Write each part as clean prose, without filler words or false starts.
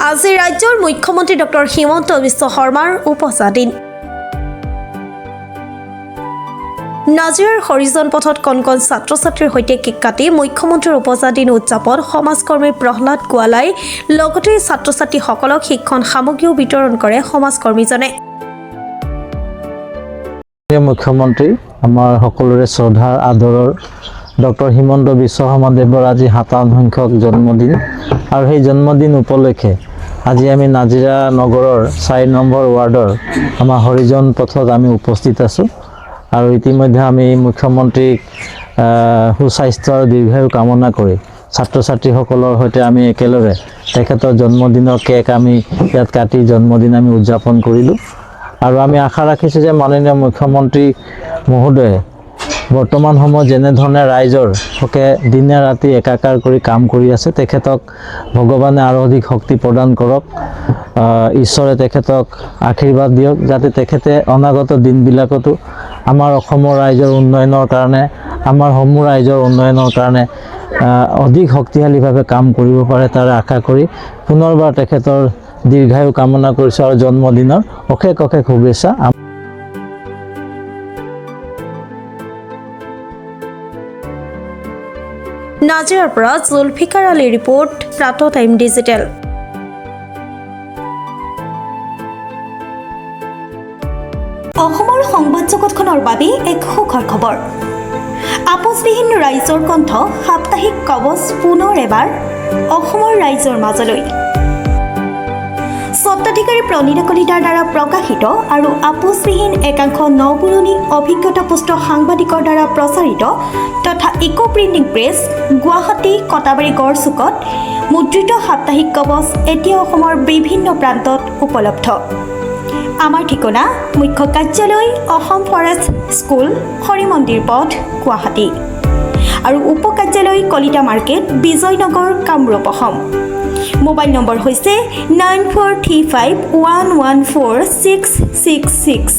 আজি ৰাজ্যৰ মুখ্যমন্ত্ৰী ডক্টৰ হিমন্ত বিশ্ব শৰ্মাৰ উপজা দিন। নাজিৰাৰ হৰিজন পথত কণ কণ ছাত্ৰ ছাত্ৰীৰ সৈতে কেক কাটি মুখ্যমন্ত্ৰীৰ উপজা দিন উদযাপন সমাজকৰ্মী প্ৰহ্লাদ গোৱালাই লগতে ছাত্ৰ ছাত্ৰীসকলক শিক্ষণ সামগ্ৰীও বিতৰণ কৰে সমাজকৰ্মীজনে। মুখ্যমন্ত্ৰী আমাৰ সকলোৰে শ্ৰদ্ধাৰ আদৰৰ ডক্টৰ হিমন্ত বিশ্ব শৰ্মাদেৱৰ আজি 57 সংখ্যক জন্মদিন আৰু সেই জন্মদিন উপলক্ষে আজি আমি নাজিৰা নগৰৰ 4 নম্বৰ ৱাৰ্ডৰ আমাৰ হৰিজন পথত আমি উপস্থিত আছোঁ আৰু ইতিমধ্যে আমি মুখ্যমন্ত্ৰীক সুস্বাস্থ্য আৰু দীৰ্ঘায়ু কামনা কৰি ছাত্ৰ ছাত্ৰীসকলৰ সৈতে আমি একেলগে তেখেতৰ জন্মদিনৰ কেক আমি ইয়াত কাটি জন্মদিন আমি উদযাপন কৰিলোঁ আৰু আমি আশা ৰাখিছোঁ যে মাননীয় মুখ্যমন্ত্ৰী মহোদয়ে বৰ্তমান সময়ত যেনেধৰণে ৰাইজৰ হকে দিনে ৰাতি একাকাৰ কৰি কাম কৰি আছে তেখেতক ভগৱানে আৰু অধিক শক্তি প্ৰদান কৰক, ঈশ্বৰে তেখেতক আশীৰ্বাদ দিয়ক যাতে তেখেতে অনাগত দিনবিলাকতো আমাৰ অসমৰ ৰাইজৰ উন্নয়নৰ কাৰণে আমাৰ সমূহ ৰাইজৰ উন্নয়নৰ কাৰণে অধিক শক্তিশালীভাৱে কাম কৰিব পাৰে তাৰ আশা কৰি পুনৰবাৰ তেখেতৰ দীৰ্ঘায়ু কামনা কৰিছোঁ আৰু জন্মদিনৰ অশেষ অশেষ শুভেচ্ছা। নাজিৰাৰ পৰা জুলফিকাৰ আলীৰ ৰিপৰ্ট, প্ৰাত টাইম ডিজিটেল। অসমৰ সংবাদ জগতখনৰ বাবে এক সুখৰ খবৰ। আপোচবিহীন ৰাইজৰ কণ্ঠ সাপ্তাহিক কবচ পুনৰ এবাৰ অসমৰ ৰাইজৰ মাজলৈ। স্বত্বাধিকাৰী প্ৰণীতা কলিতাৰ দ্বাৰা প্ৰকাশিত আৰু আপোচবিহীন একাংশ নপুৰণি অভিজ্ঞতাপুষ্ট সাংবাদিকৰ দ্বাৰা প্ৰচাৰিত তথা eco printing press Guwahati Katabari গড়চুকত মুদ্ৰিত সাপ্তাহিক কবচ এতিয়া অসমৰ বিভিন্ন প্ৰান্তত উপলব্ধ। আমাৰ ঠিকনা মুখ্য কাৰ্যালয় অসম ফৰেষ্ট স্কুল হৰিমন্দিৰ পথ গুৱাহাটী আৰু উপ কাৰ্যালয় Kalita market Bijoynagar Kamrup Assam. Mobile number হৈছে 9435114666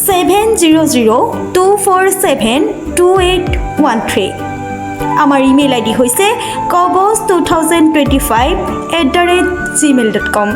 7002472813। আমাৰ ইমেইল আইডি হৈছে kobos2025@gmail.com।